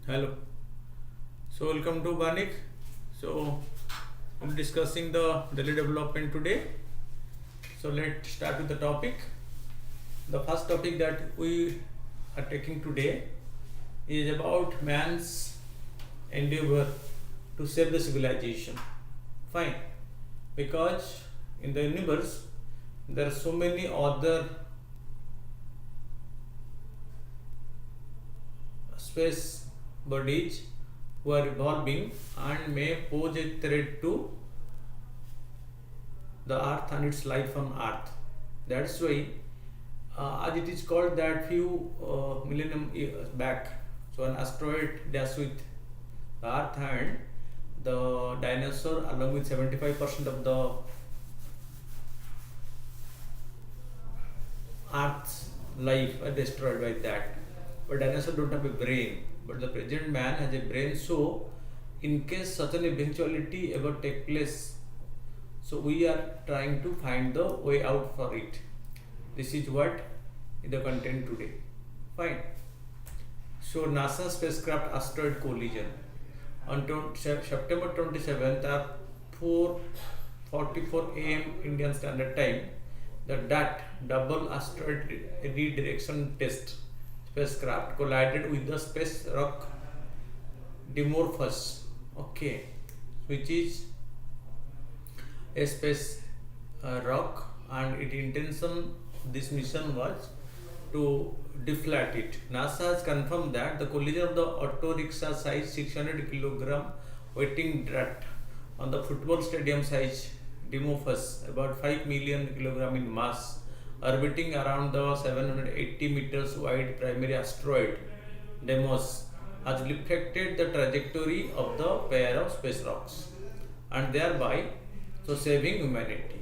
Hello. So welcome to VANIK. So I'm discussing the daily development today. So let's start with the topic. The first topic that we are taking today is about man's endeavor to save the civilization. Fine. Because in the universe there are so many other space bodies who are evolving and may pose a threat to the earth and its life on earth. That's why as it is called that few millennium years back, so an asteroid dashed with the earth and the dinosaur along with 75% of the earth's life are destroyed by that. But dinosaurs don't have a brain, but the present man has a brain. So in case such an eventuality ever take place, so we are trying to find the way out for it. This is what is the content today. Fine. So NASA spacecraft asteroid collision on September 27th at 4:44 a.m. Indian Standard Time. The DAT double asteroid redirection test spacecraft collided with the space rock Dimorphos, okay, which is a space rock, and its intention this mission was to deflate it. NASA has confirmed that the collision of the auto rickshaw size 600 kilogram weighing DAT on the football stadium size Dimorphos, about 5 million kilogram in mass, orbiting around the 780 meters wide primary asteroid Deimos, has reflected the trajectory of the pair of space rocks and thereby saving humanity.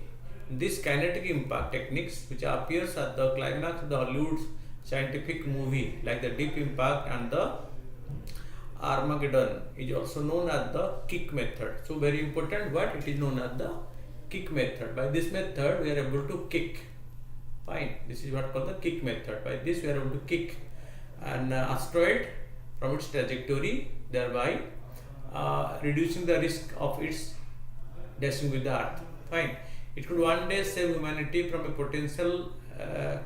This kinetic impact techniques, which appears at the climax of the Hollywood scientific movie like the Deep Impact and the Armageddon, is also known as the kick method. So very important, what it is known as the kick method. By this method we are able to kick. Fine, this is what called the kick method. By this we are able to kick an asteroid from its trajectory, thereby reducing the risk of its dashing with the earth. Fine, it could one day save humanity from a potential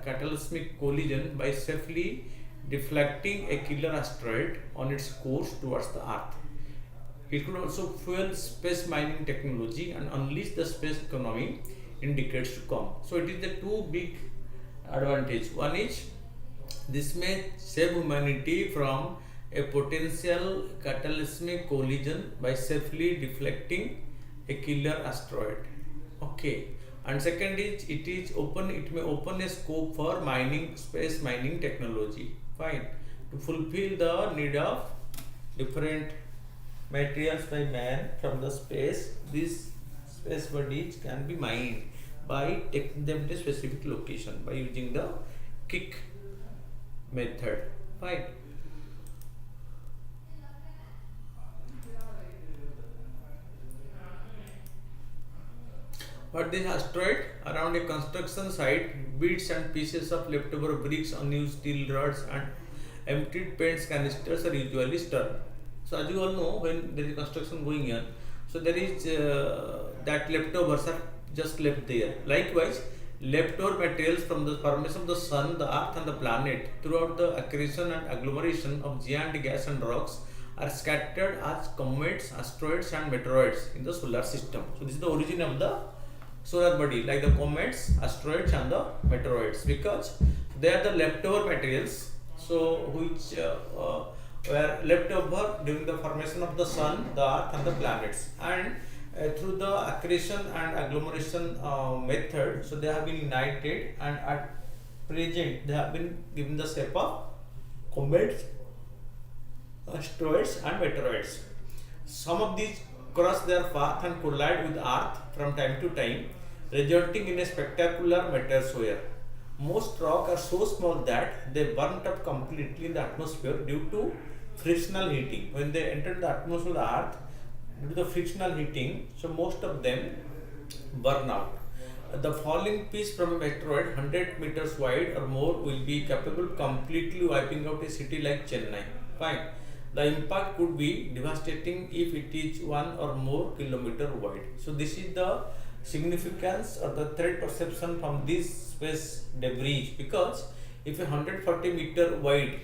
cataclysmic collision by safely deflecting a killer asteroid on its course towards the earth. It could also fuel space mining technology and unleash the space economy in decades to come. So it is the two big advantage. One is this may save humanity from a potential cataclysmic collision by safely deflecting a killer asteroid. Okay. And second is it may open a scope for space mining technology. Fine. To fulfill the need of different materials by man from the space, these space bodies can be mined by taking them to a specific location by using the kick method. Fine. But this asteroid around a construction site, bits and pieces of leftover bricks, unused steel rods, and emptied paint canisters are usually stored. So as you all know, when there is construction going on, so there is that leftovers are just left there. Likewise, leftover materials from the formation of the sun, the earth and the planet throughout the accretion and agglomeration of giant gas and rocks are scattered as comets, asteroids and meteoroids in the solar system. So this is the origin of the solar body, like the comets, asteroids and the meteoroids, because they are the leftover materials, so which were left over during the formation of the sun, the earth and the planets, and through the accretion and agglomeration method, so they have been united and at present they have been given the shape of comets, asteroids and meteoroids. Some of these cross their path and collide with earth from time to time, resulting in a spectacular meteor shower. Most rocks are so small that they burnt up completely in the atmosphere due to frictional heating. When they entered the atmosphere of the earth, due to the frictional heating, so most of them burn out. The falling piece from a asteroid 100 meters wide or more will be capable of completely wiping out a city like Chennai. Fine. The impact could be devastating if it is 1 or more kilometer wide. So this is the significance or the threat perception from this space debris, because if a 140-meter wide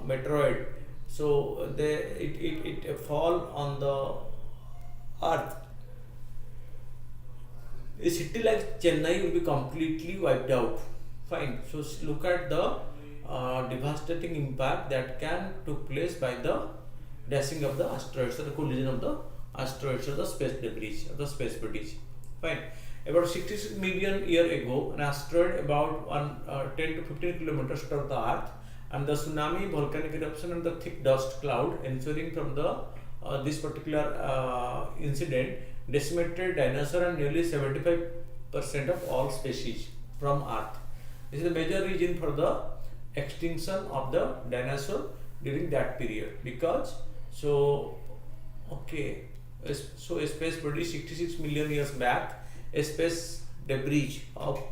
meteoroid, so it fall on the earth, a city like Chennai will be completely wiped out. Fine. So look at the devastating impact that can took place by the dashing of the asteroids or the collision of the asteroids or the space debris or the space bodies. Fine. About 66 million years ago, an asteroid about 10 to 15 kilometers struck the Earth, and the tsunami, volcanic eruption, and the thick dust cloud ensuing from the this particular incident decimated dinosaur and nearly 75% of all species from Earth. This is a major reason for the extinction of the dinosaur during that period, because so a space body 66 million years back, a space debris of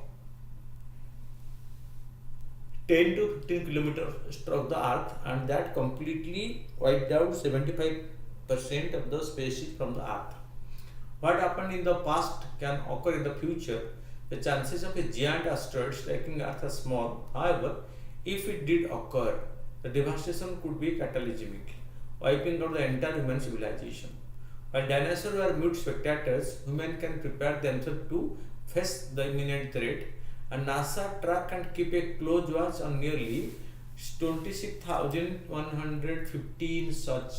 10 to 15 kilometers struck the Earth, and that completely wiped out 75% of the species from the Earth. What happened in the past can occur in the future. The chances of a giant asteroid striking Earth are small. However, if it did occur, the devastation could be cataclysmic, wiping out the entire human civilization. While dinosaurs were mute spectators, humans can prepare themselves to face the imminent threat, and NASA track and keep a close watch on nearly 26,115 such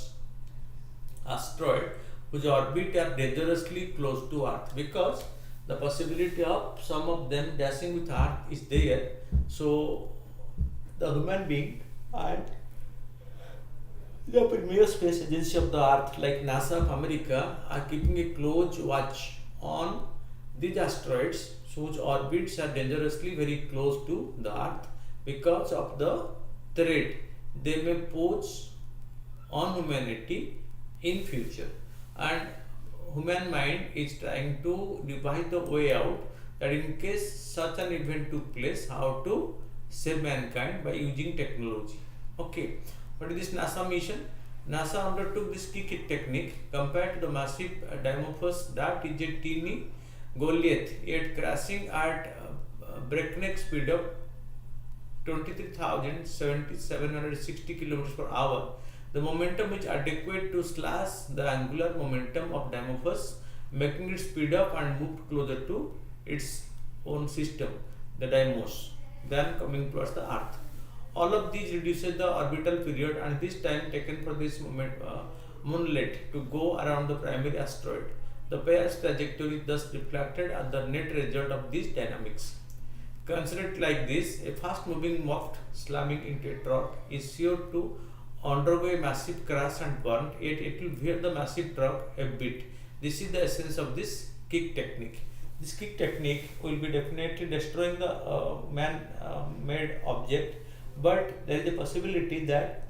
asteroids whose orbit are dangerously close to Earth, because the possibility of some of them dashing with Earth is there. So the human being and the premier space agency of the Earth like NASA of America are keeping a close watch on these asteroids whose orbits are dangerously very close to the Earth, because of the threat they may pose on humanity in future. And human mind is trying to devise the way out that in case such an event took place, how to save mankind by using technology. Okay, what is this NASA mission? NASA undertook this kick technique compared to the massive Dimorphos that is a teeny Goliath, yet crashing at breakneck speed of 23,760 km per hour. The momentum is adequate to slash the angular momentum of Dimorphos, making it speed up and move closer to its own system, the Dimos, than coming towards the Earth. All of these reduces the orbital period and this time taken for this moonlet to go around the primary asteroid. The pair's trajectory thus reflected as the net result of these dynamics. Considered like this, a fast-moving moth slamming into a truck is sure to undergo a massive crash and burn, yet it will wear the massive truck a bit. This is the essence of this kick technique. This kick technique will be definitely destroying the man-made object, but there is a possibility that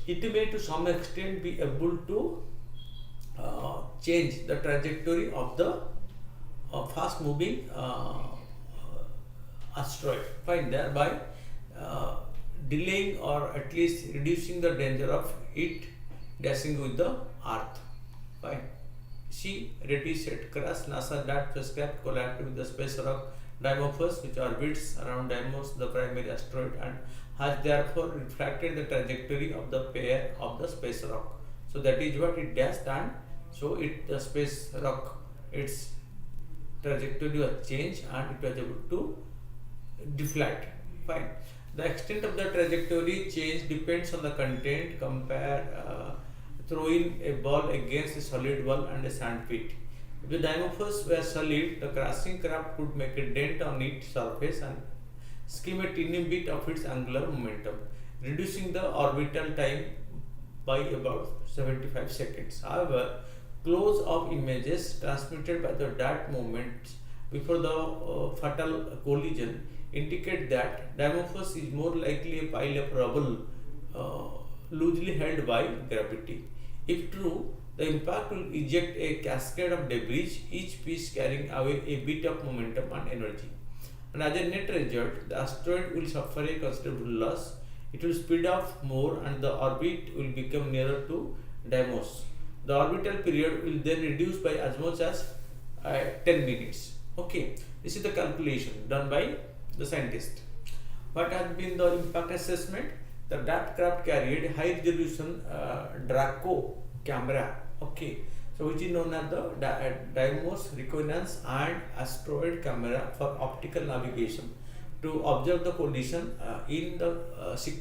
it may to some extent be able to change the trajectory of the fast moving asteroid, fine, thereby delaying or at least reducing the danger of it dashing with the Earth. Fine. See, ready, set, crash. NASA DART spacecraft collided with the space rock Dimorphos, which orbits around Dimos, the primary asteroid, and has therefore refracted the trajectory of the pair of the space rock. So that is what it dashed, and so the space rock, its trajectory was changed and it was able to deflect. Fine. The extent of the trajectory change depends on the content. Compare throwing a ball against a solid wall and a sandpit. If the Dimorphos were solid, the crashing craft could make a dent on its surface and skim a teeny bit of its angular momentum, reducing the orbital time by about 75 seconds. However, close-up images transmitted by the DART movements before the fatal collision indicate that Dimorphos is more likely a pile of rubble loosely held by gravity. If true, the impact will eject a cascade of debris, each piece carrying away a bit of momentum and energy. And as a net result, the asteroid will suffer a considerable loss. it will speed up more and the orbit will become nearer to Deimos. The orbital period will then reduce by as much as 10 minutes. Okay, this is the calculation done by the scientist. What has been the impact assessment? The that craft carried high resolution Draco camera. Okay, so which is known as the Deimos reconnaissance and asteroid camera for optical navigation to observe the collision in the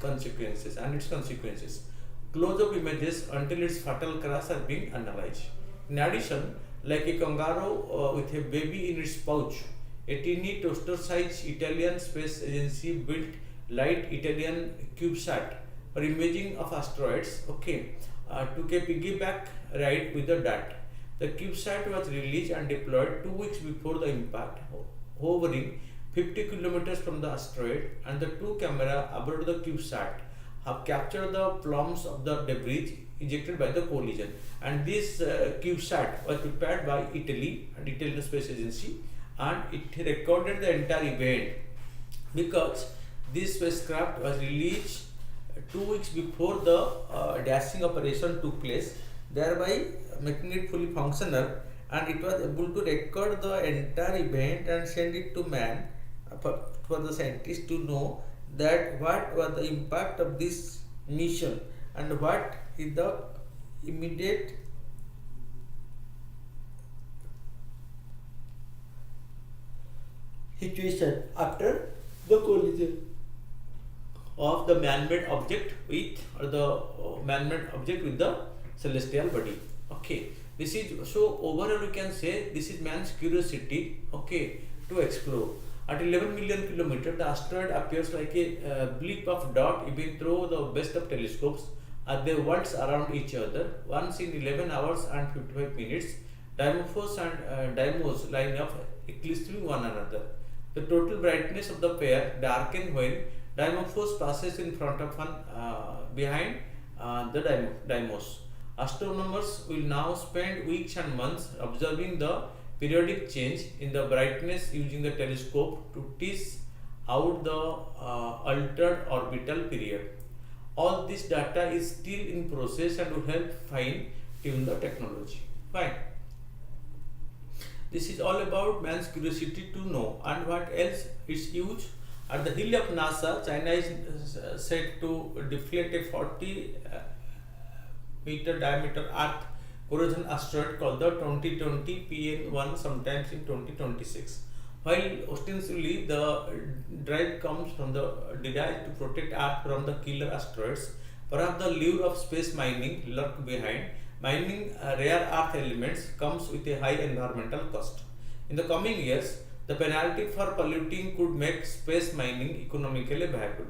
consequences and its consequences. Close-up images until its fatal crash are being analyzed. In addition, like a kangaroo with a baby in its pouch, a teeny toaster-sized Italian space agency built light Italian CubeSat for imaging of asteroids. Okay, took a piggyback ride with the DAT. The CubeSat was released and deployed 2 weeks before the impact, hovering 50 kilometers from the asteroid, and the two cameras aboard the CubeSat have captured the plumes of the debris ejected by the collision. And this CubeSat was prepared by Italy and Italian Space Agency, and it recorded the entire event because this spacecraft was released 2 weeks before the dashing operation took place, thereby making it fully functional, and it was able to record the entire event and send it to man for the scientists to know that what was the impact of this mission and what is the immediate situation after the collision of the man-made object with the celestial body. Okay, this is so overall you can say this is man's curiosity, okay, to explore. At 11 million kilometers, the asteroid appears like a blip of dot even through the best of telescopes as they waltz around each other. Once in 11 hours and 55 minutes, Dimorphos and Deimos line up eclipsing one another. The total brightness of the pair darkens when Dimorphos passes in front of behind the Deimos. Astronomers will now spend weeks and months observing the periodic change in the brightness using the telescope to tease out the altered orbital period. All this data is still in process and will help fine tune the technology. Fine. This is all about man's curiosity to know, and what else is huge. At the hill of NASA, China is said to deflate a 40 meter diameter Earth corrosion asteroid called the 2020 PN1 sometimes in 2026. While ostensibly the drive comes from the desire to protect Earth from the killer asteroids, perhaps the lure of space mining lurks behind. Mining rare earth elements comes with a high environmental cost. In the coming years, the penalty for polluting could make space mining economically viable.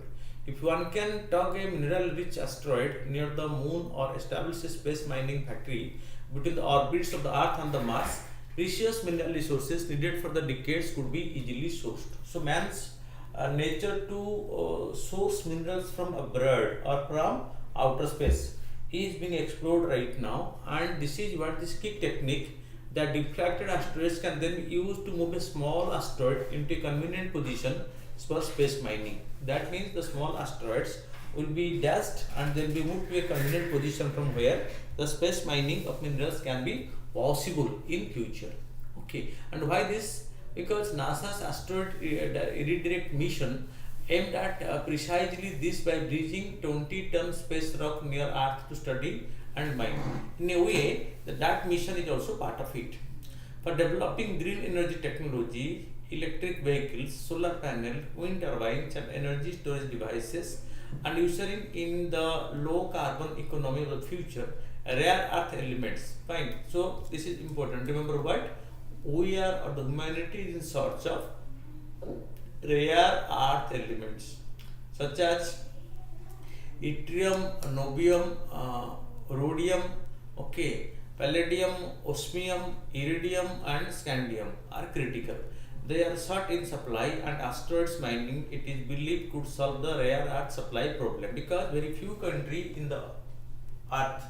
If one can tug a mineral-rich asteroid near the moon or establish a space mining factory between the orbits of the Earth and the Mars, precious mineral resources needed for the decades could be easily sourced. So man's nature to source minerals from abroad or from outer space is being explored right now, and this is what this kick technique that deflected asteroids can then use to move a small asteroid into a convenient position for space mining. That means the small asteroids will be dashed and then be moved to a convenient position from where the space mining of minerals can be possible in future. Okay, and why this? Because NASA's asteroid redirect mission aimed at precisely this by bridging 20-ton space rock near Earth to study and mine. In a way, that mission is also part of it. For developing green energy technology, electric vehicles, solar panels, wind turbines, and energy storage devices, and ushering in the low carbon economy of the future, rare earth elements. Fine. So this is important. Remember what? We are, or the humanity is in search of rare earth elements such as yttrium, niobium, rhodium, okay, palladium, osmium, iridium, and scandium are critical. They are short in supply, and asteroids mining, it is believed, could solve the rare earth supply problem, because very few countries in the earth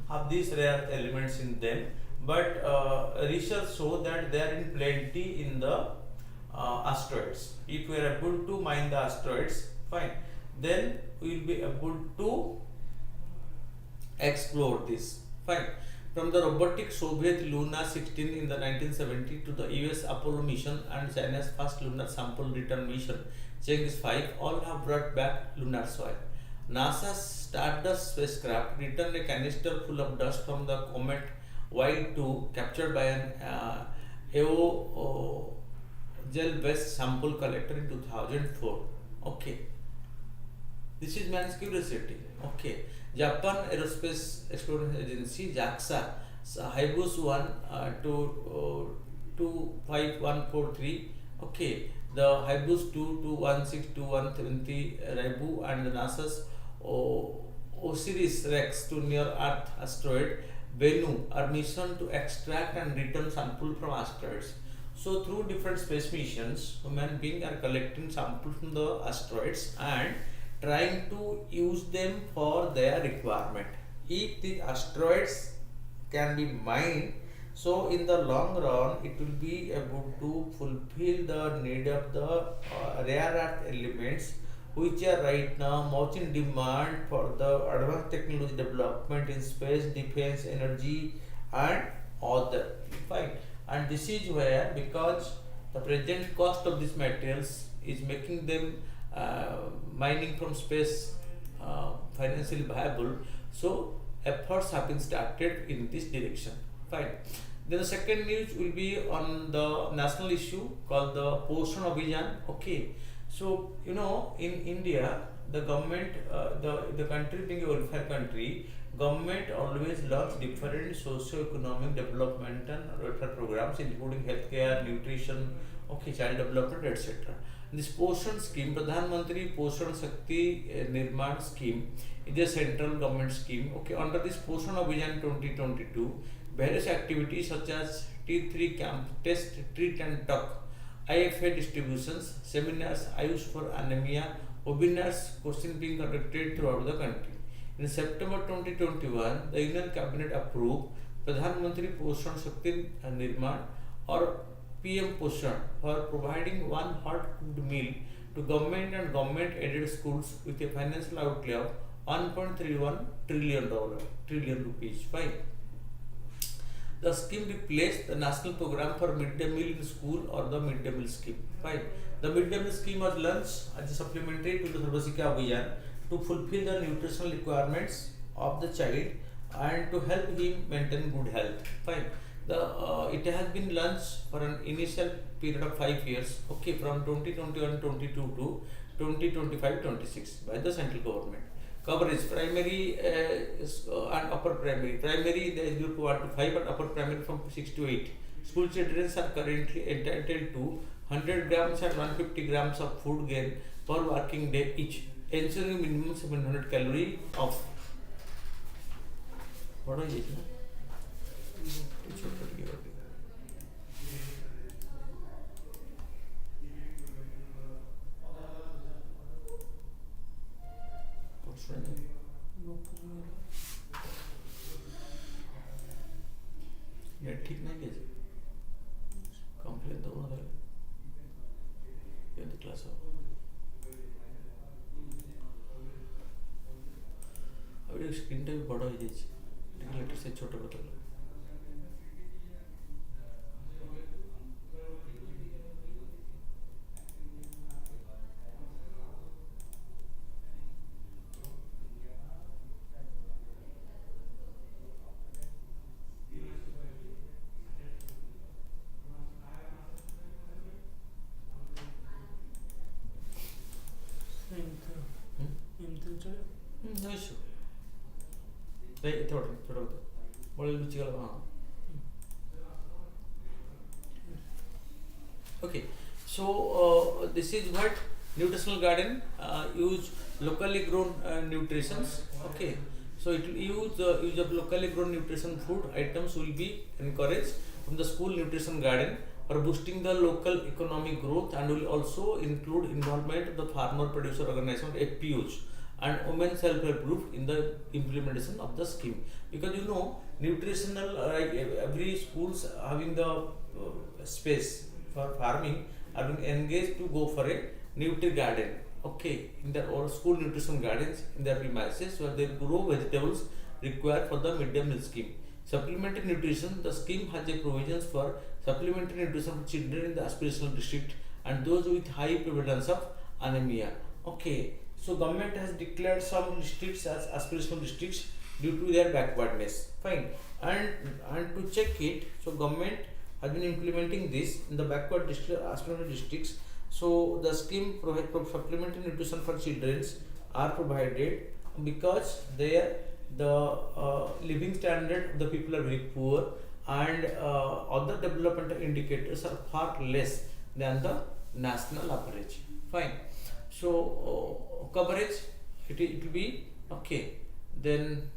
have these rare elements in them, but research show that they are in plenty in the asteroids. If we are able to mine the asteroids, fine, then we will be able to explore this. Fine. From the robotic Soviet Luna 16 in the 1970 to the US Apollo mission and China's first lunar sample return mission Chang'e 5, all have brought back lunar soil. NASA's Stardust spacecraft returned a canister full of dust from the comet Y2 captured by an gel-based sample collector in 2004. Okay. This is man's curiosity. Okay. Japan Aerospace Exploration Agency JAXA Hayabusa 1 to 25143. Okay. The Hayabusa 2 to 16270 Raibu and NASA's Osiris Rex to near Earth asteroid Bennu are mission to extract and return sample from asteroids. So through different space missions, human beings are collecting samples from the asteroids and trying to use them for their requirement. If the asteroids can be mined, so in the long run it will be able to fulfill the need of the rare earth elements which are right now much in demand for the advanced technology development in space, defense, energy and other. Fine. And this is where, because the present cost of these materials is making them mining from space financially viable, so efforts have been started in this direction. Fine. Then the second news will be on the national issue called the Poshan Abhiyan. Okay. So you know, in India, the government, the country being a welfare country, government always launch different socio-economic development and welfare programs, including healthcare, nutrition, okay, child development, etc. This Poshan scheme, Pradhan Mantri Poshan Shakti Nirman scheme, is a central government scheme. Okay, under this Poshan Abhiyan 2022, various activities such as T3 camp, test, treat and talk, IFA distributions, seminars, Ayush for anemia, webinars, questions being conducted throughout the country. In September 2021, the Union Cabinet approved Pradhan Mantri Poshan Shakti Nirman or PM Poshan for providing one hot cooked meal to government and government aided schools with a financial outlay of $1.31 trillion rupees. Fine. The scheme replaced the national program for midday meal in school or the midday meal scheme. Fine. The midday meal scheme was launched as a supplementary to the Sarva Shiksha Abhiyan to fulfill the nutritional requirements of the child and to help him maintain good health. Fine. It has been launched for an initial period of 5 years, okay, from 2021-22 to 2025-26 by the central government. Coverage primary and upper primary. Primary in the age group 1 to 5 and upper primary from 6 to 8. School children are currently entitled to 100 grams and 150 grams of food gain per working day each, ensuring minimum 700 calorie of. What are you? ठीक नहीं कैसे complain दो ना ये class अभी screen time बड़ा हो जाए लेकिन लेटर से छोटा बता लो no issue. Okay, so this is what nutritional garden use locally grown nutritions. Okay, so it will use use of locally grown nutrition food items will be encouraged from the school nutrition garden for boosting the local economic growth and will also include involvement of the farmer producer organization FPOs and women self-help group in the implementation of the scheme, because you know nutritional every schools having the space for farming are being engaged to go for a nutri garden. okay, in their or school nutrition gardens in their premises where they grow vegetables required for the midday meal scheme. Supplementary nutrition, the scheme has a provisions for supplementary nutrition for children in the aspirational district and those with high prevalence of anemia. Okay, so government has declared some districts as aspirational districts due to their backwardness. Fine, and to check it, so government has been implementing this in the backward district, aspirational districts. So the scheme provide supplementary nutrition for children are provided because there the living standard of the people are very poor and other developmental indicators are far less than the national average. Fine. So coverage it will be okay. Then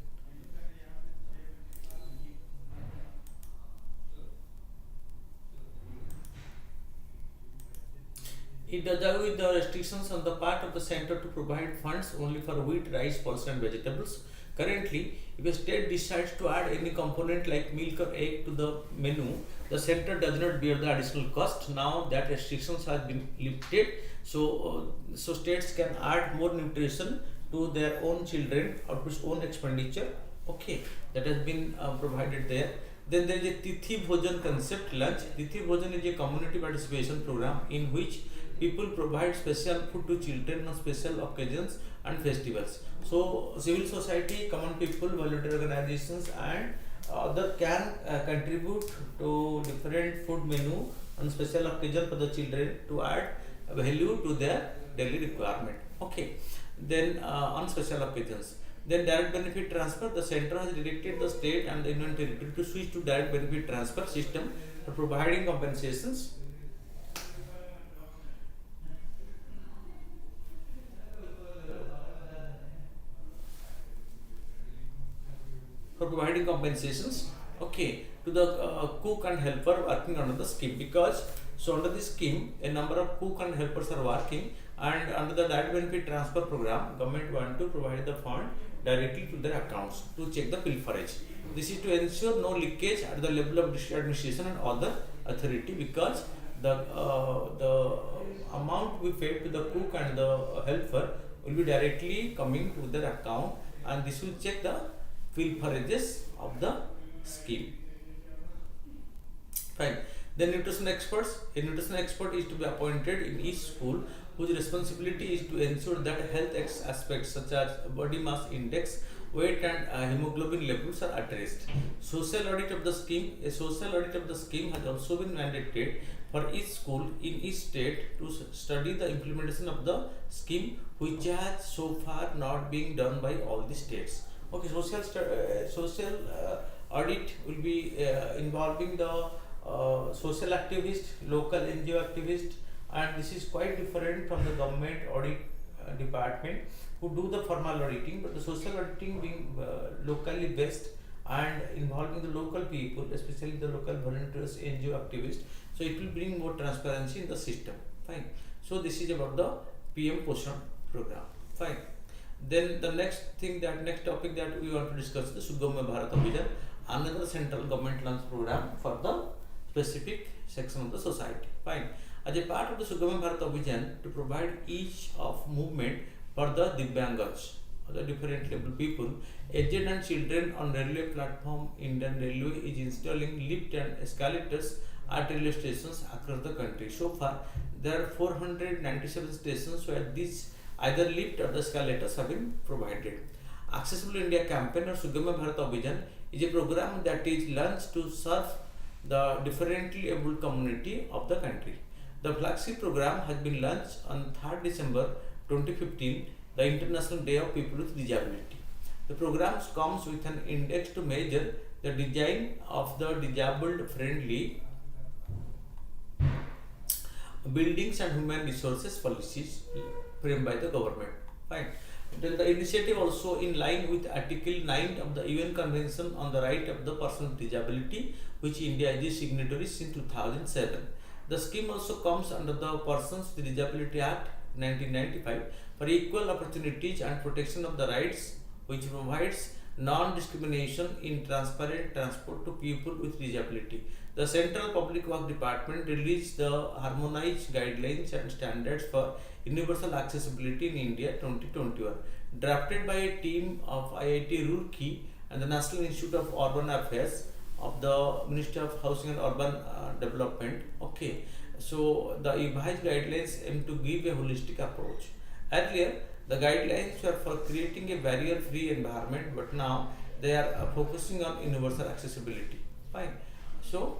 it does away with the restrictions on the part of the center to provide funds only for wheat, rice, pulses and vegetables. Currently, if a state decides to add any component like milk or egg to the menu, the center does not bear the additional cost. Now that restrictions have been lifted, so states can add more nutrition to their own children out of its own expenditure. Okay, that has been provided there. Then there is a Tithi Bhojan concept lunch. Tithi Bhojan is a community participation program in which people provide special food to children on special occasions and festivals. So civil society, common people, voluntary organizations and other can contribute to different food menu on special occasion for the children to add value to their daily requirement. Okay, then on special occasions. Then direct benefit transfer, the center has directed the state and the union territory to switch to direct benefit transfer system for providing compensations okay, to the cook and helper working under the scheme, because so under this scheme a number of cook and helpers are working and under the direct benefit transfer program government want to provide the fund directly to their accounts to check the pilferage. This is to ensure no leakage at the level of district administration and other authority, because the amount we pay to the cook and the helper will be directly coming to their account and this will check the pilferages of the scheme. Fine. Then nutrition experts. A nutrition expert is to be appointed in each school whose responsibility is to ensure that health aspects such as body mass index, weight and hemoglobin levels are addressed. Social audit of the scheme. A social audit of the scheme has also been mandated for each school in each state to study the implementation of the scheme, which has so far not been done by all the states. Okay, social audit will be involving the social activist, local NGO activist, and this is quite different from the government audit department who do the formal auditing, but the social auditing being locally based and involving the local people, especially the local volunteers, NGO activists. So it will bring more transparency in the system. Fine. So this is about the PM Poshan program. Fine. Then the next topic that we want to discuss is the Sugamya Bharat Abhijan, another central government launched program for the specific section of the society. Fine. As a part of the Sugamya Bharat Abhijan, to provide ease of movement for the Divyangas, the different level people, aged and children on railway platform, Indian Railway is installing lift and escalators at railway stations across the country. So far, there are 497 stations where these either lift or the escalators have been provided. Accessible India campaign or Sugamya Bharat Abhijan is a program that is launched to serve the differently abled community of the country. The flagship program has been launched on 3rd December 2015, the International Day of People with Disability. The program comes with an index to measure the design of the disabled friendly buildings and human resources policies framed by the government. Fine. Then the initiative also in line with Article 9 of the UN Convention on the Right of the Person with Disability, which India is a signatory since 2007. The scheme also comes under the Persons with Disability Act 1995 for equal opportunities and protection of the rights, which provides non-discrimination in transparent transport to people with disability. The Central Public Works Department released the harmonized guidelines and standards for universal accessibility in India 2021, drafted by a team of IIT Roorkee and the National Institute of Urban Affairs of the Ministry of Housing and Urban Development. Okay, so the revised guidelines aim to give a holistic approach. Earlier, the guidelines were for creating a barrier-free environment, but now they are focusing on universal accessibility. Fine. So,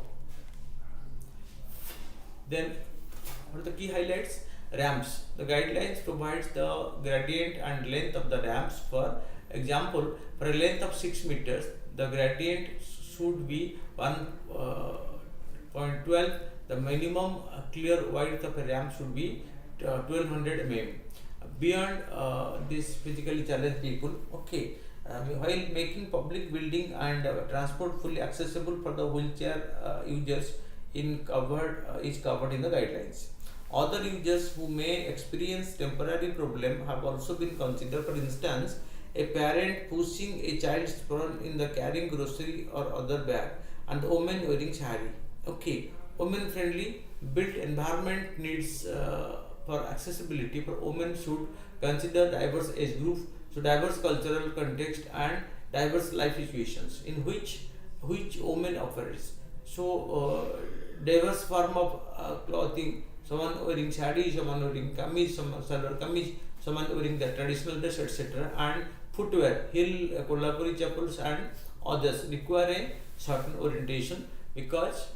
then what are the key highlights? Ramps. The guidelines provides the gradient and length of the ramps. For example, for a length of 6 meters, the gradient should be 1.12. The minimum clear width of a ramp should be 1200 mm. Beyond this physically challenged people, okay, while making public building and transport fully accessible for the wheelchair users is covered in the guidelines. Other users who may experience temporary problem have also been considered. For instance, a parent pushing a child's phone in the carrying grocery or other bag, and the woman wearing sari. Okay, women friendly built environment needs for accessibility for women should consider diverse age group, so diverse cultural context and diverse life situations in which women operates. So diverse form of clothing, someone wearing sari, someone wearing kameez, someone salwar kameez, someone wearing the traditional dress, etc. And footwear, heel, Kolhapuri chappals and others require a certain orientation, because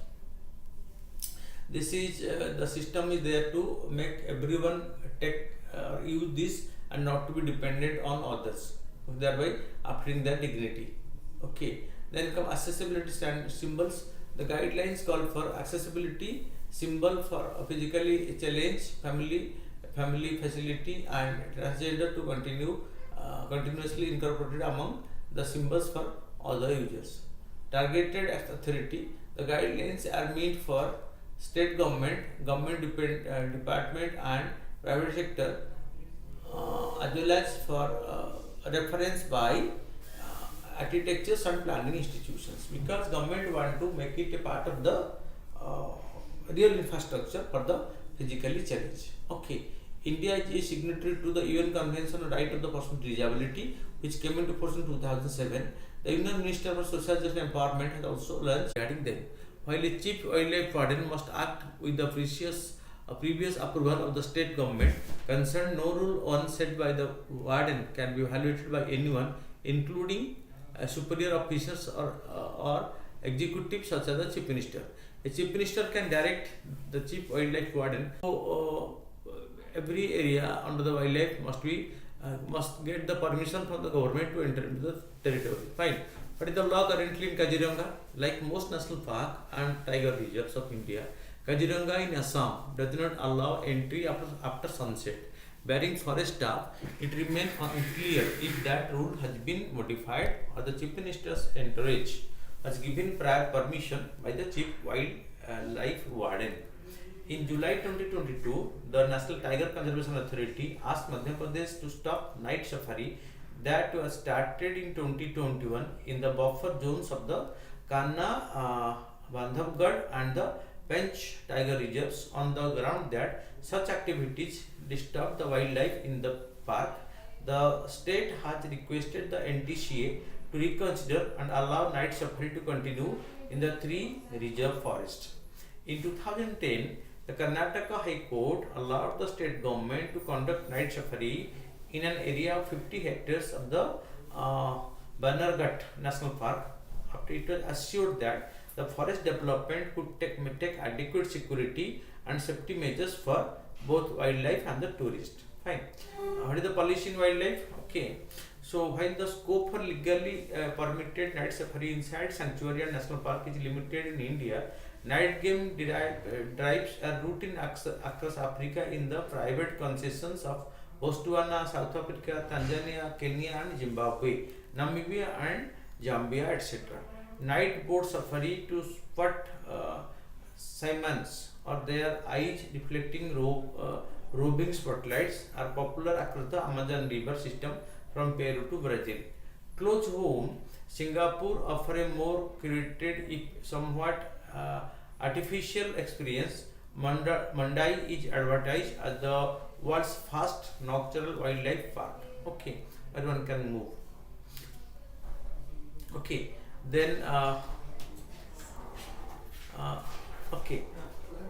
this is the system is there to make everyone take use this and not to be dependent on others, thereby affirming their dignity. Okay, then come accessibility symbols. The guidelines call for accessibility symbol for physically challenged, family facility and transgender to continuously incorporated among the symbols for other users. Targeted authority. The guidelines are meant for state government department and private sector, as well as for reference by architectures and planning institutions, because government want to make it a part of the real infrastructure for the physically challenged. Okay, India is a signatory to the UN Convention on Right of the Person with Disability, which came into force in 2007. The Union Minister for Social Justice and Empowerment has also launched regarding them. While a chief wildlife warden must act with the previous approval of the state government concerned, no rule once set by the warden can be evaluated by anyone, including superior officers or executives such as the chief minister. A chief minister can direct the chief wildlife warden. So every area under the wildlife must get the permission from the government to enter into the territory. Fine. What is the law currently in Kaziranga? Like most national park and tiger reserves of India, Kaziranga in Assam does not allow entry after sunset. Bearing forest staff, it remains unclear if that rule has been modified or the chief minister's entourage has given prior permission by the chief wildlife warden. In July 2022, the National Tiger Conservation Authority asked Madhya Pradesh to stop night safari that was started in 2021 in the buffer zones of the Kanna, Bandhavgarh and the Pench tiger reserves, on the ground that such activities disturb the wildlife in the park. The state has requested the NTCA to reconsider and allow night safari to continue in the 3 reserve forests. In 2010, the Karnataka High Court allowed the state government to conduct night safari in an area of 50 hectares of the Bannerghat National Park, after it was assured that the forest development could take adequate security and safety measures for both wildlife and the tourist. Fine. What is the policy in wildlife? Okay. So while the scope for legally permitted night safari inside sanctuary and national park is limited in India, night game drives are routine across Africa in the private concessions of Botswana, South Africa, Tanzania, Kenya and Zimbabwe, Namibia and Zambia, etc. Night boat safari to spot salmons or their eyes reflecting roving spotlights are popular across the Amazon river system from Peru to Brazil. close home, Singapore offer a more curated, somewhat artificial experience. Mandai is advertised as the world's first nocturnal wildlife park. Okay, everyone can move. Okay, then okay.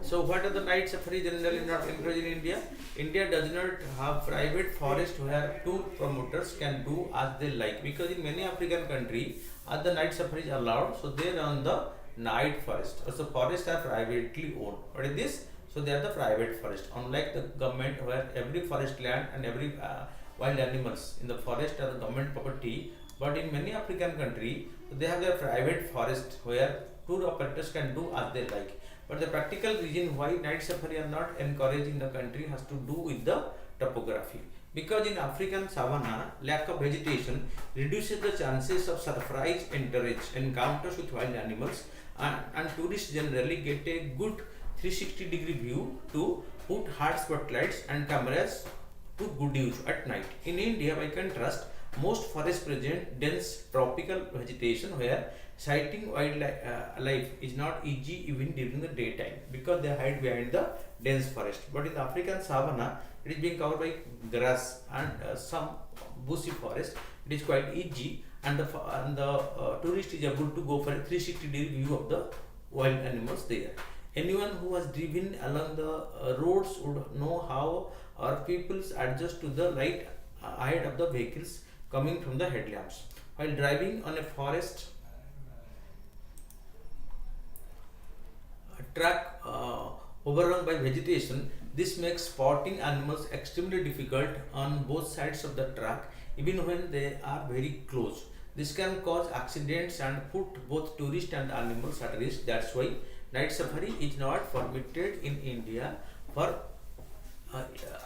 So what are the night safari generally not encouraged in India? India does not have private forest where tour promoters can do as they like, because in many African countries the night safari is allowed, so they run the night forest. Also forests are privately owned. What is this? So they are the private forest. Unlike the government where every forest land and every wild animals in the forest are the government property, but in many African countries they have their private forest where tour operators can do as they like. But the practical reason why night safari are not encouraged in the country has to do with the topography. Because in African savanna, lack of vegetation reduces the chances of surprise encounters with wild animals, and tourists generally get a good 360-degree view to put hard spotlights and cameras to good use at night. In India, by contrast, most forests present dense tropical vegetation where sighting wildlife is not easy even during the daytime, because they hide behind the dense forest. But in the African savanna, it is being covered by grass and some bushy forest. It is quite easy, and the tourist is able to go for a 360-degree view of the wild animals there. Anyone who has driven along the roads would know how our peoples adjust to the light ahead of the vehicles coming from the headlamps. While driving on a forest track overrun by vegetation, this makes spotting animals extremely difficult on both sides of the track, even when they are very close. This can cause accidents and put both tourists and animals at risk. That's why night safari is not permitted in India for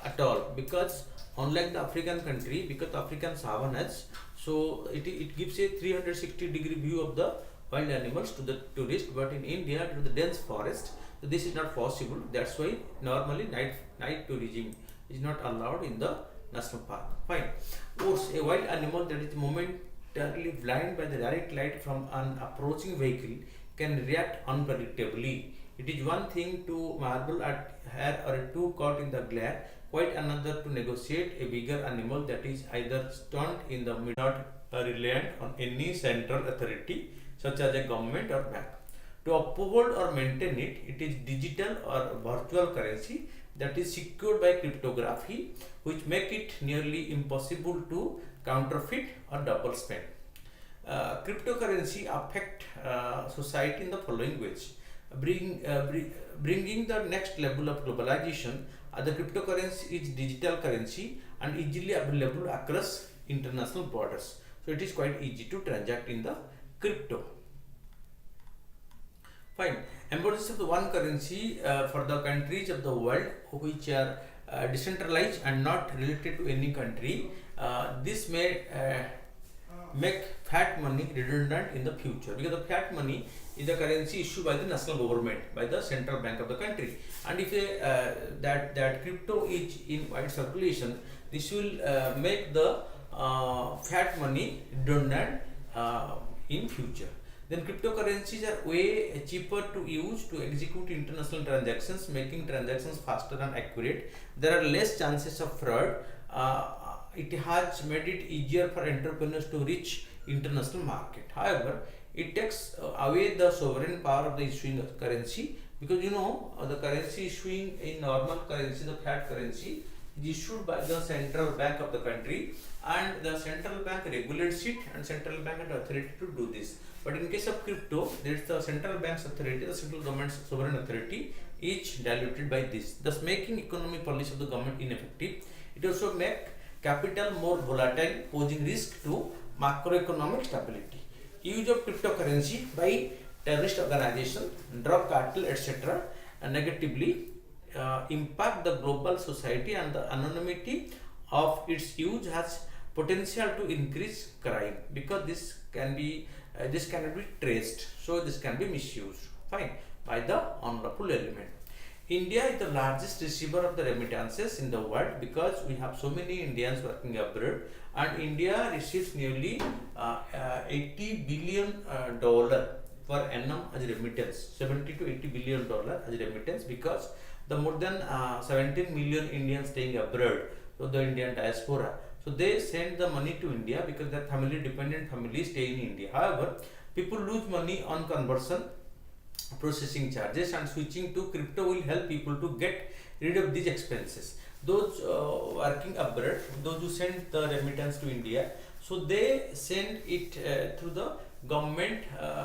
at all, because unlike the African country, because African savannas, so it gives a 360-degree view of the wild animals to the tourist, but in India, due to the dense forest, so this is not possible. That's why normally night tourism is not allowed in the national park. Fine. Horse, a wild animal that is momentarily blinded by the direct light from an approaching vehicle, can react unpredictably. It is one thing to marvel at hair or a two caught in the glare, quite another to negotiate a bigger animal that is either stunned in the middle, not reliant on any central authority such as a government or bank. To uphold or maintain it, it is digital or virtual currency that is secured by cryptography, which make it nearly impossible to counterfeit or double spend. Cryptocurrency affect society in the following ways. Bringing the next level of globalization, the cryptocurrency is digital currency and easily available across international borders. So it is quite easy to transact in the crypto. Fine. Emergence of the one currency for the countries of the world which are decentralized and not related to any country. This may make fiat money redundant in the future, because the fiat money is the currency issued by the national government, by the central bank of the country, and if that crypto is in wide circulation, this will make the fiat money redundant in future. Then cryptocurrencies are way cheaper to use to execute international transactions, making transactions faster and accurate. There are less chances of fraud. It has made it easier for entrepreneurs to reach international market. However, it takes away the sovereign power of the issuing currency, because the currency issuing in normal currency, the fiat currency, is issued by the central bank of the country, and the central bank regulates it, and central bank has authority to do this. But in case of crypto, there is the central bank's authority, the central government's sovereign authority, each diluted by this, thus making economic policy of the government ineffective. It also makes capital more volatile, posing risk to macroeconomic stability. Use of cryptocurrency by terrorist organization, drug cartel, etc. negatively impact the global society, and the anonymity of its use has potential to increase crime, because this cannot be traced, so this can be misused, fine, by the unlawful element. India is the largest receiver of the remittances in the world because we have so many Indians working abroad, and India receives nearly 80 billion dollar per annum as remittance, 70 to 80 billion dollar as remittance, because the more than 17 million Indians staying abroad, so the Indian diaspora, so they send the money to India because their family dependent families stay in India. However, people lose money on conversion, processing charges, and switching to crypto will help people to get rid of these expenses. Those working abroad, those who send the remittance to India, so they send it through the government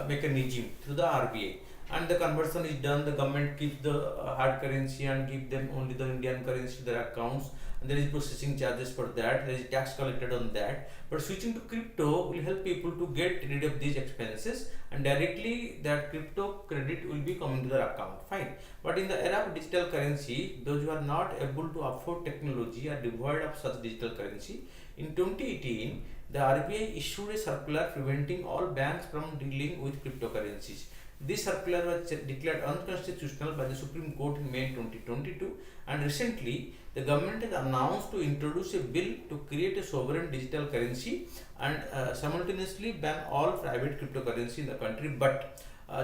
mechanism, through the RBI, and the conversion is done. The government keeps the hard currency and give them only the Indian currency to their accounts, and there is processing charges for that, there is tax collected on that. But switching to crypto will help people to get rid of these expenses, and directly that crypto credit will be coming to their account. Fine. But in the era of digital currency, those who are not able to afford technology are devoid of such digital currency. In 2018, the RBI issued a circular preventing all banks from dealing with cryptocurrencies. This circular was declared unconstitutional by the Supreme Court in May 2022, and recently the government has announced to introduce a bill to create a sovereign digital currency and simultaneously ban all private cryptocurrency in the country. But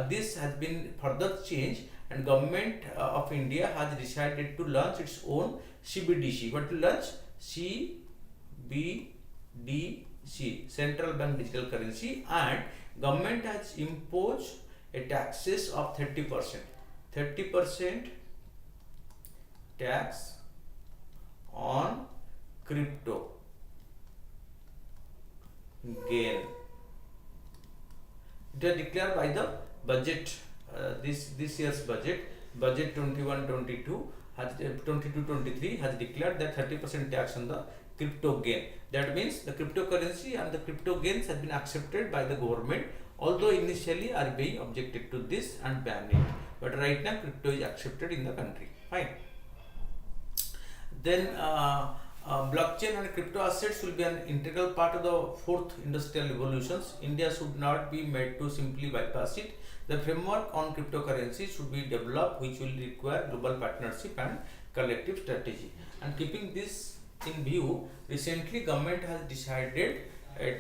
this has been further changed, and government of India has decided to launch its own CBDC. What to launch? CBDC, Central Bank Digital Currency, and government has imposed a taxes of 30%. 30% tax on crypto gain. It was declared by the budget, this year's budget 21-22 has 22-23 has declared that 30% tax on the crypto gain. That means the cryptocurrency and the crypto gains has been accepted by the government, although initially RBI objected to this and banned it. But right now crypto is accepted in the country. Fine. Then blockchain and crypto assets will be an integral part of the fourth industrial revolutions. India should not be made to simply bypass it. The framework on cryptocurrency should be developed, which will require global partnership and collective strategy. And keeping this in view, recently government has decided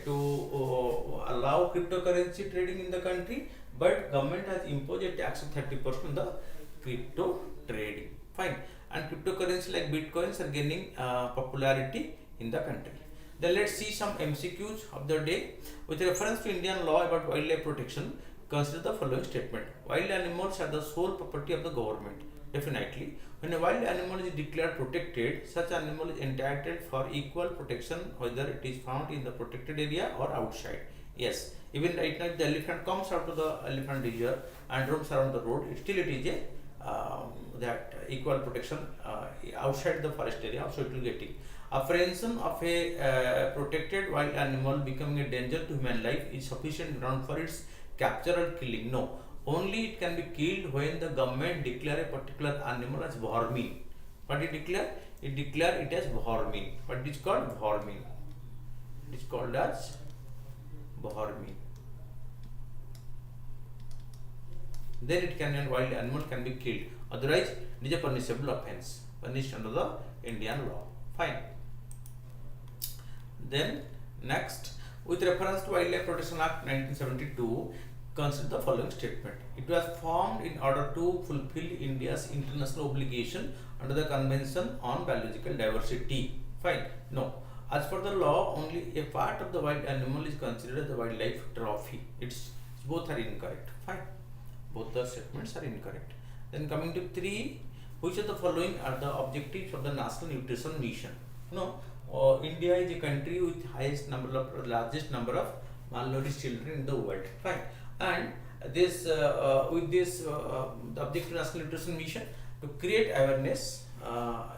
to allow cryptocurrency trading in the country, but government has imposed a tax of 30% on the crypto trading. Fine. And cryptocurrency like bitcoins are gaining popularity in the country. Then let's see some MCQs of the day. With reference to Indian law about wildlife protection, consider the following statement. Wild animals are the sole property of the government. Definitely, when a wild animal is declared protected, such animal is entitled for equal protection whether it is found in the protected area or outside. Yes, even right now if the elephant comes out of the elephant reserve and roams around the road, it is a that equal protection outside the forest area, so it will get it. Apprehension of a protected wild animal becoming a danger to human life is sufficient ground for its capture or killing. No, only it can be killed when the government declare a particular animal as vermin. What it declare? It declare it as vermin. What it is called? Vermin. It is called as vermin. Then it can, and wild animal can be killed. Otherwise, it is a punishable offence, punished under the Indian law. Fine. Then next, with reference to Wildlife Protection Act 1972, consider the following statement. It was formed in order to fulfill India's international obligation under the Convention on Biological Diversity. Fine. No. As per the law, only a part of the wild animal is considered as the wildlife trophy. It's both are incorrect. Fine. Both the statements are incorrect. Then coming to 3, which of the following are the objectives of the National Nutrition Mission? No. India is a country with largest number of malnourished children in the world. Fine. And this with this the objective of National Nutrition Mission to create awareness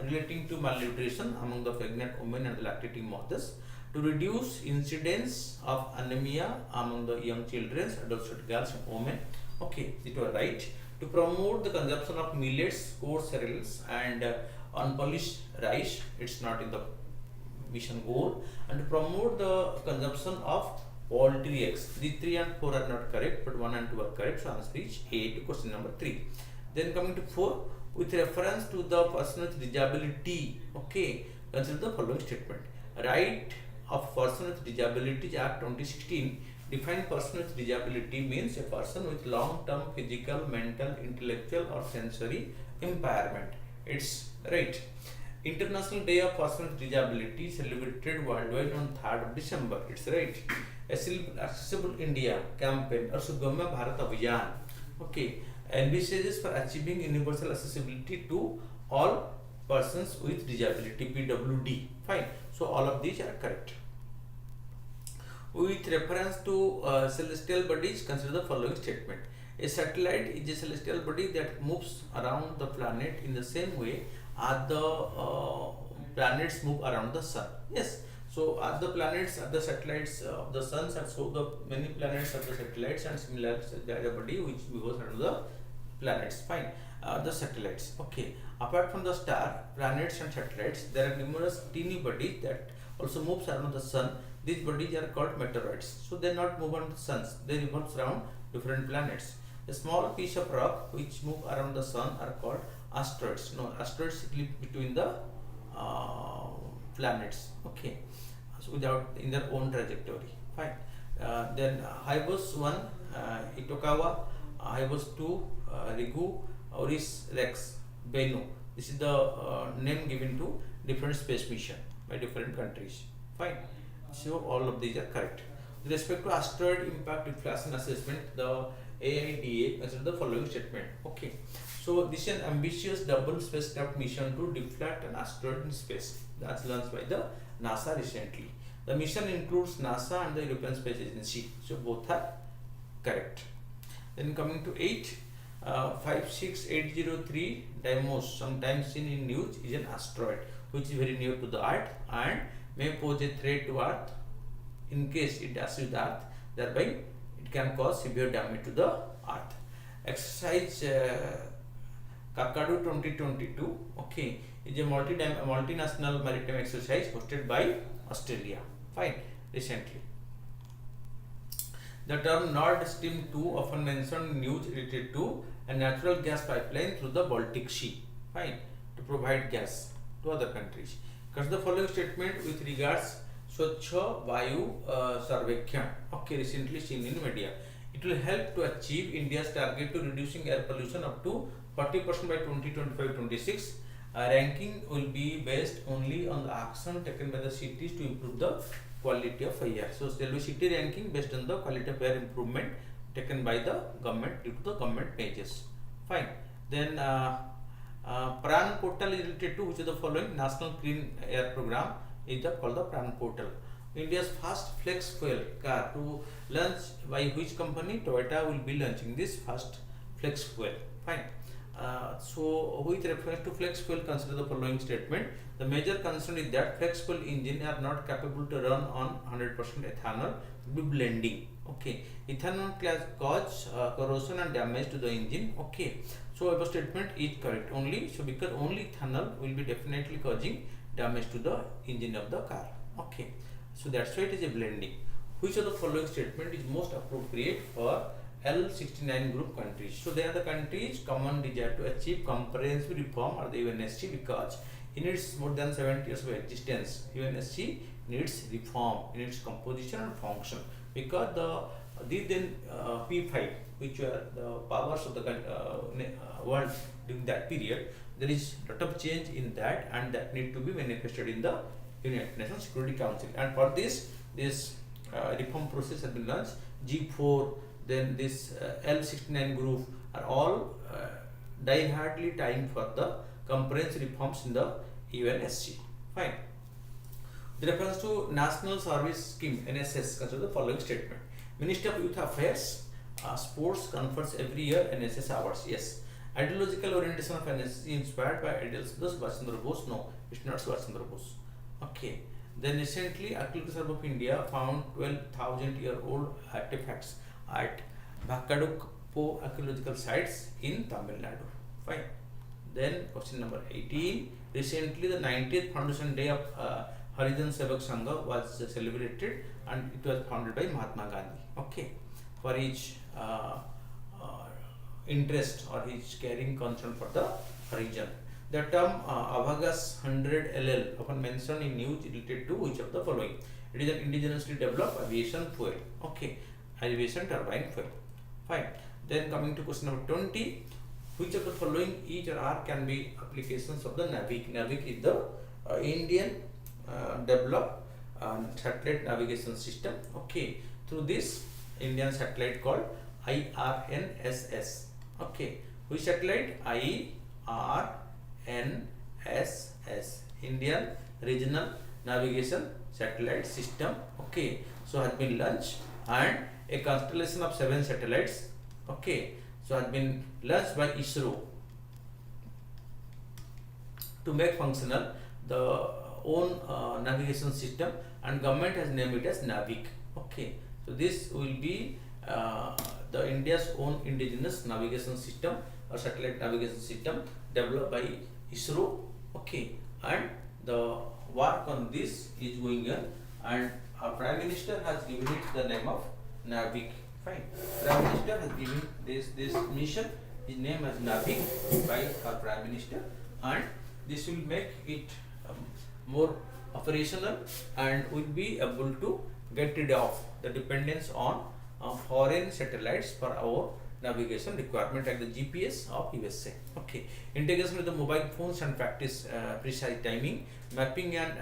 relating to malnutrition among the pregnant women and the lactating mothers, to reduce incidence of anemia among the young children, adults, girls and women. Okay, it was right. To promote the consumption of millets, coarse cereals and unpolished rice, it's not in the mission goal. And to promote the consumption of poultry eggs. These 3 and 4 are not correct, but 1 and 2 are correct. So answer is A to question number 3. Then coming to 4, With reference to the person with disability, okay, consider the following statement. Right of Person with Disabilities Act 2016 define person with disability means a person with long-term physical, mental, intellectual or sensory impairment. It's right. International Day of Person with Disability celebrated worldwide on 3rd of December. It's right. Accessible India campaign or Sugamya Bharat Abhiyan. Okay. Envisages for achieving universal accessibility to all persons with disability, PWD. Fine. So all of these are correct. With reference to celestial bodies, consider the following statement. A satellite is a celestial body that moves around the planet in the same way as the planets move around the sun. Yes. So are the planets, are the satellites of the suns, and so the many planets are the satellites, and similar the body which moves around the planets. Fine. The satellites. Okay. Apart from the star, planets and satellites, there are numerous teeny bodies that also moves around the sun. These bodies are called meteoroids. So they not move on the suns. They revolve around different planets. A small piece of rock which move around the sun are called asteroids. No, asteroids live between the planets. Okay. So without in their own trajectory. Fine. Then Hyabus 1, Itokawa, Hyabus 2, Rigu, Oris Rex, Bennu. This is the name given to different space mission by different countries. Fine. So all of these are correct. With respect to asteroid impact deflection assessment, the AIDA consider the following statement. Okay. So this is an ambitious double spacecraft mission to deflect an asteroid in space. That's launched by the NASA recently. The mission includes NASA and the European Space Agency. So both are correct. Then coming to 8, 56803 Deimos, sometimes seen in news, is an asteroid which is very near to the Earth and may pose a threat to Earth. In case it dashes the Earth, thereby it can cause severe damage to the Earth. Exercise Kakadu 2022, okay, is a multinational maritime exercise hosted by Australia. Fine, recently. The term Nord Stream 2 often mentioned in news related to a natural gas pipeline through the Baltic Sea. Fine, to provide gas to other countries. Consider the following statement with regards Swachh Vayu Sarvekshan. Okay, recently seen in media. It will help to achieve India's target to reducing air pollution up to 40% by 2025-26. Ranking will be based only on the action taken by the cities to improve the quality of air. So there will be city ranking based on the quality of air improvement taken by the government due to the government measures. Fine. Then PRAN portal is related to which of the following? National Clean Air Program is called the PRAN portal. India's first flex fuel car to launch by which company? Toyota will be launching this first flex fuel. Fine. So with reference to flex fuel, consider the following statement. The major concern is that flex fuel engine are not capable to run on 100% ethanol, will be blending. Okay, ethanol cause corrosion and damage to the engine. Okay, so our statement is correct only. So because only ethanol will be definitely causing damage to the engine of the car. Okay, so that's why it is a blending. Which of the following statement is most appropriate for L69 group countries? So they are the countries common desire to achieve comprehensive reform or the UNSC because in its more than 70 years of existence, UNSC needs reform in its composition and function because then P5, which were the powers of the world during that period, there is a lot of change in that and that need to be manifested in the United Nations Security Council, and for this reform process has been launched. G4, then this L69 group are all die-hardly time for the comprehensive reforms in the UNSC. Fine. With reference to National Service Scheme NSS, consider the following statement. Ministry of Youth Affairs, Sports confers every year NSS awards. Yes. Ideological orientation of NSS inspired by ideals of Subhash Chandra Bose. No, it's not Subhash Chandra Bose. Okay. Then recently, Archaeological Survey of India found 12,000-year-old artifacts at Bhakkaduppo archaeological sites in Tamil Nadu. Fine. Then question number 18. Recently, the 90th Foundation Day of Harijan Sevak Sangha was celebrated and it was founded by Mahatma Gandhi. Okay. For each interest or he is carrying concern for the region. The term Avagas 100 LL often mentioned in news related to which of the following? It is an indigenously developed aviation fuel. Okay, aviation turbine fuel. Fine. Then coming to question number 20, which of the following each or are can be applications of the NAVIC? NAVIC is the Indian developed satellite navigation system. Okay, through this Indian satellite called IRNSS. Okay, which satellite? IRNSS, Indian Regional Navigation Satellite System. Okay, so has been launched, and a constellation of 7 satellites. Okay, so has been launched by ISRO to make functional the own navigation system, and government has named it as NAVIC. Okay, so this will be the India's own indigenous navigation system or satellite navigation system developed by ISRO. Okay, and the work on this is going on, and our Prime Minister has given it the name of NAVIC. Fine. Prime Minister has given this mission is named as NAVIC by our Prime Minister, and this will make it more operational and will be able to get rid of the dependence on foreign satellites for our navigation requirement, like the GPS of USA. Okay, integration with the mobile phones and practice precise timing, mapping and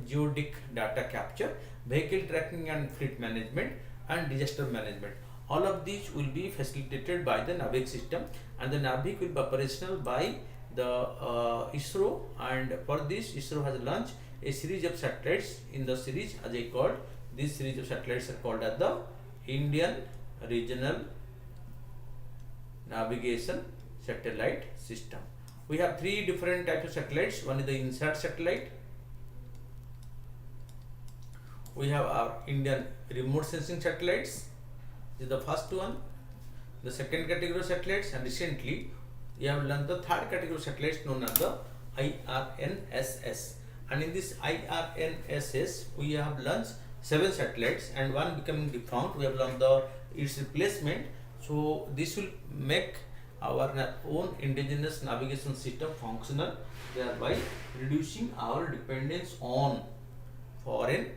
geodic data capture, vehicle tracking and fleet management, and disaster management. All of these will be facilitated by the NAVIC system, and the NAVIC will be operational by the ISRO, and for this ISRO has launched a series of satellites. In the series, as I called, this series of satellites are called as the Indian Regional Navigation Satellite System. We have 3 different types of satellites. One is the INSAT satellite. We have our Indian remote sensing satellites. This is the first one. The second category of satellites, and recently we have learned the third category of satellites known as the IRNSS. And in this IRNSS, we have launched 7 satellites, and one becoming defunct. We have learned its replacement. So this will make our own indigenous navigation system functional, thereby reducing our dependence on foreign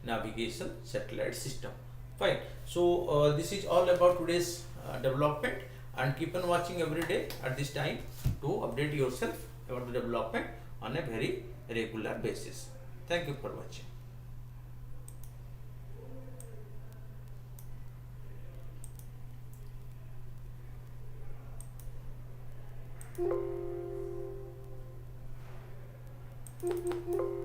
navigation satellite system. Fine. So this is all about today's development, and keep on watching every day at this time to update yourself about the development on a very regular basis. Thank you for watching. Thank you.